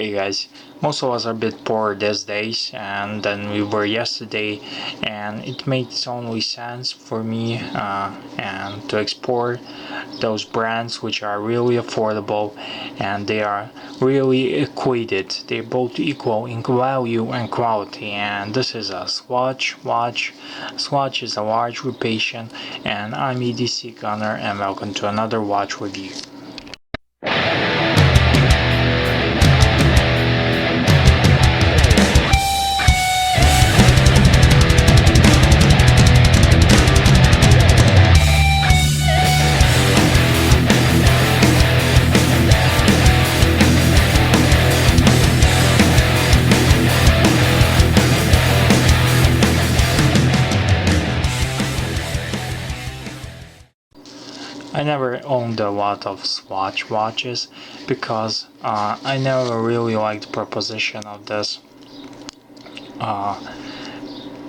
Hey guys, most of us are a bit poor these days and than we were yesterday, and it makes only sense for me and to explore those brands which are really affordable and they are really equated. They're both equal in value and quality, and this is a Swatch watch. Swatch is a large group patient, and I'm EDC Gunner, and welcome to another watch review. I never owned a lot of Swatch watches because I never really liked the proposition of this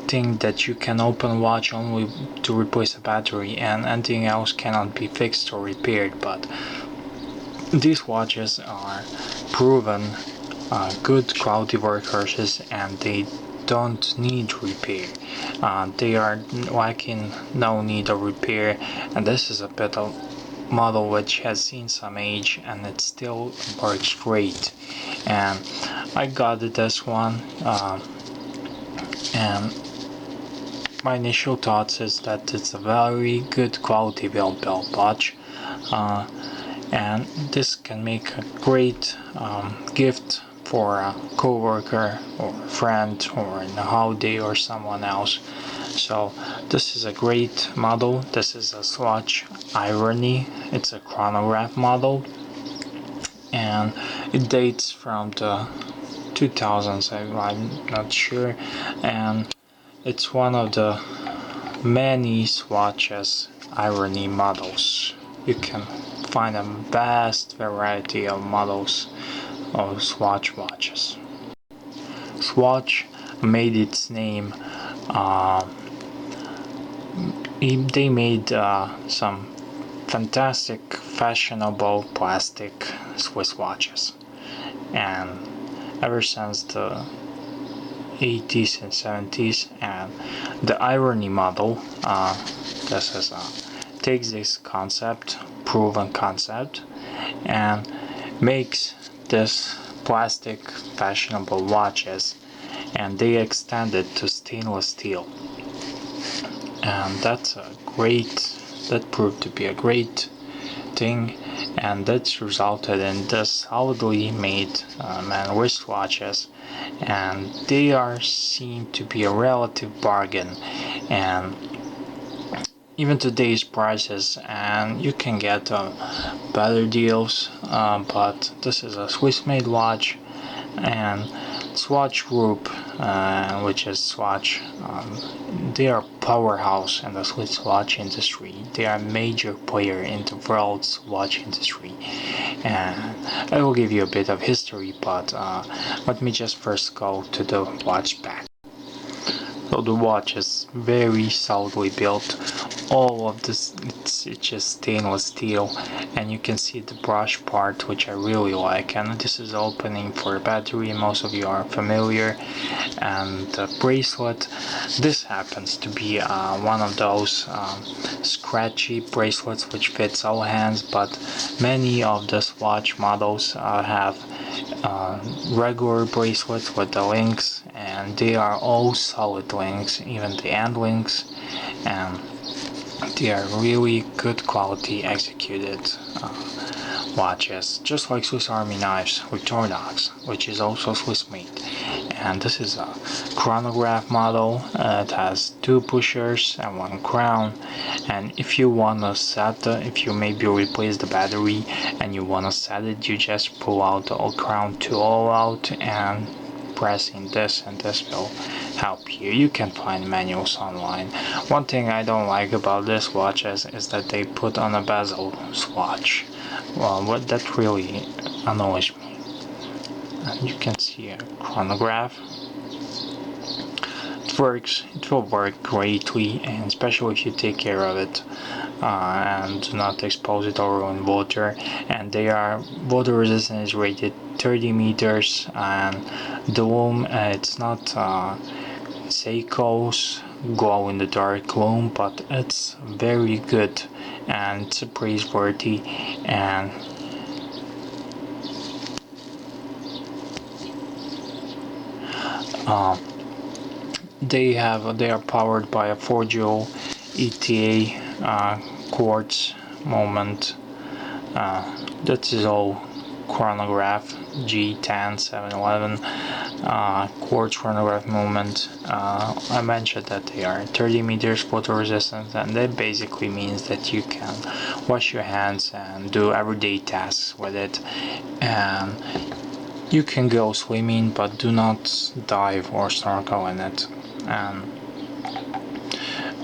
thing that you can open watch only to replace a battery and anything else cannot be fixed or repaired. But these watches are proven good quality workhorses and they don't need repair. They are lacking no need of repair, and this is a bit of model which has seen some age and it still works great. And I got this one, and my initial thoughts is that it's a very good quality built watch, and this can make a great gift for a co-worker or a friend or in a holiday or someone else. So this is a great model. This is a Swatch Irony. It's a chronograph model and it dates from the 2000s, I'm not sure, and it's one of the many Swatches Irony models. You can find a vast variety of models of Swatch watches. Swatch made its name. They made some fantastic, fashionable plastic Swiss watches, and ever since the 80s and 70s, and the Irony model, this is takes this concept, proven concept, and makes this plastic fashionable watches, and they extend it to stainless steel, and that proved to be a great thing, and that's resulted in this solidly made man wristwatches, and they are seen to be a relative bargain, and even today's prices, and you can get better deals, but this is a Swiss made watch, and Swatch Group, which is Swatch, they are powerhouse in the Swiss watch industry. They are a major player in the world's watch industry, and I will give you a bit of history, but let me just first go to the watch back. So the watch is very solidly built. All of this, it's just stainless steel, and you can see the brush part, which I really like, and this is opening for a battery, most of you are familiar. And the bracelet, this happens to be one of those scratchy bracelets which fits all hands, but many of the Swatch models have regular bracelets with the links, and they are all solid links, even the end links, and they are really good quality executed watches, just like Swiss Army knives with Tornox, which is also Swiss made. And this is a chronograph model. It has two pushers and one crown, and if you want to set if you maybe replace the battery and you want to set it, you just pull out the old crown tool out and pressing this, and this will help you. You can find manuals online. One thing I don't like about this watches is that they put on a bezel swatch. Well, that really annoys me. And you can see a chronograph. works. It will work greatly, and especially if you take care of it and do not expose it over in water. And they are water resistant is rated 30 meters, and the loom it's not Seiko's glow in the dark loom, but it's very good and it's praiseworthy. And they are powered by a 4-joule ETA quartz moment. That is all Chronograph G10711 quartz chronograph movement. I mentioned that they are 30 meters water resistant, and that basically means that you can wash your hands and do everyday tasks with it, and you can go swimming, but do not dive or snorkel in it. And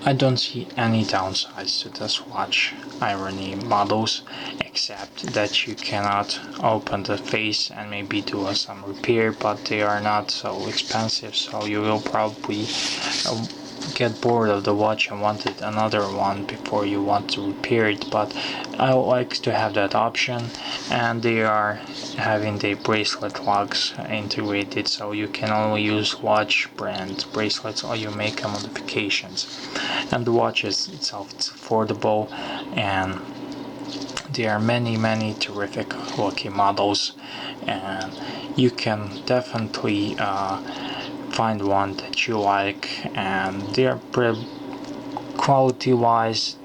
I don't see any downsides to the Swatch Irony models, except that you cannot open the face and maybe do some repair, but they are not so expensive, so you will probably get bored of the watch and wanted another one before you want to repair it. But I like to have that option, and they are having the bracelet locks integrated, so you can only use Swatch brand bracelets or you make modifications. And the watch itself, it's affordable, and there are many terrific looking models, and you can definitely find one that you like. And they are quality wise,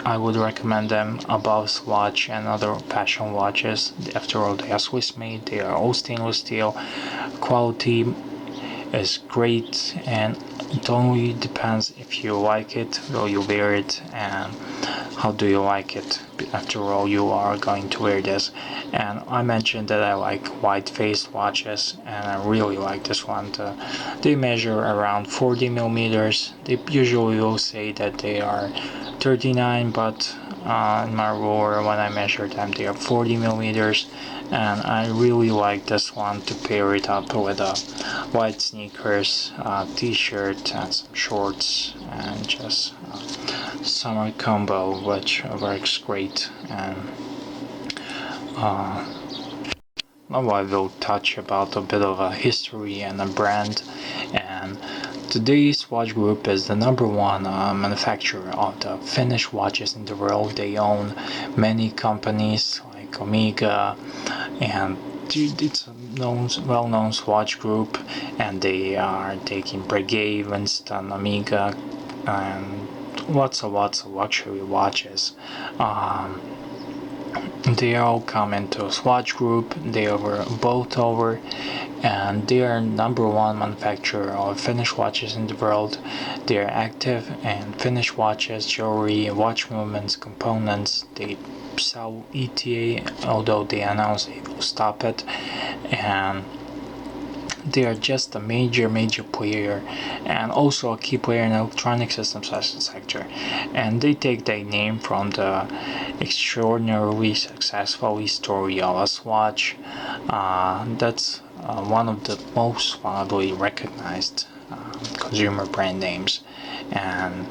I would recommend them above Swatch and other fashion watches. After all, they are Swiss made, they are all stainless steel. Quality is great, and it only depends if you like it, will you wear it, and how do you like it. After all, you are going to wear this. And I mentioned that I like white faced watches, and I really like this one. They measure around 40 millimeters. They usually will say that they are 39, but in my ruler, when I measured them, they are 40 millimeters. And I really like this one to pair it up with a white sneakers, t-shirt, and some shorts, and just summer combo, which works great. And now I will touch about a bit of a history and a brand. And today's Swatch Group is the #1 manufacturer of the finished watches in the world. They own many companies like Omega, and it's a well-known Swatch Group, and they are taking Breguet, Winston, Omega, and lots of luxury watches. They all come into Swatch Group. They are both over, and they are #1 manufacturer of finished watches in the world. They are active in finished watches, jewelry, watch movements, components. They sell ETA, although they announced they will stop it, and they are just a major player, and also a key player in the electronic systems sector. And they take their name from the extraordinarily successful story of a Swatch. That's one of the most widely recognized consumer brand names. And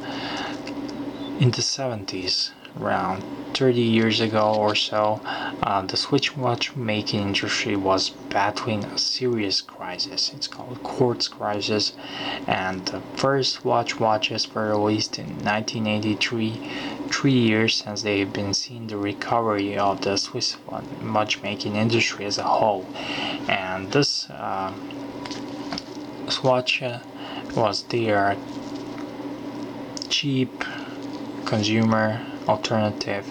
in the 70s, around 30 years ago or so, the Swiss watch making industry was battling a serious crisis. It's called quartz crisis, and the first watches were released in 1983. 3 years since they have been seeing the recovery of the Swiss watchmaking industry as a whole. And this Swatch was their cheap consumer alternative,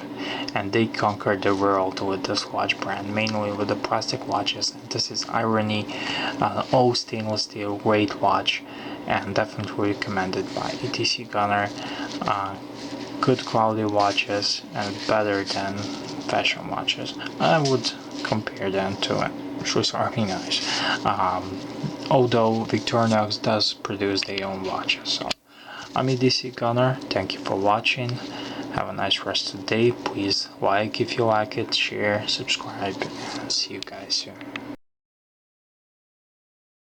and they conquered the world with the Swatch brand, mainly with the plastic watches. And this is Irony, all stainless steel, great watch, and definitely recommended by ETC Gunner. Good quality watches, and better than fashion watches. I would compare them to Swiss Army knives, although Victorinox does produce their own watches. So I'm ETC Gunner, thank you for watching. Have a nice rest of the day. Please like if you like it, share, subscribe, and see you guys soon.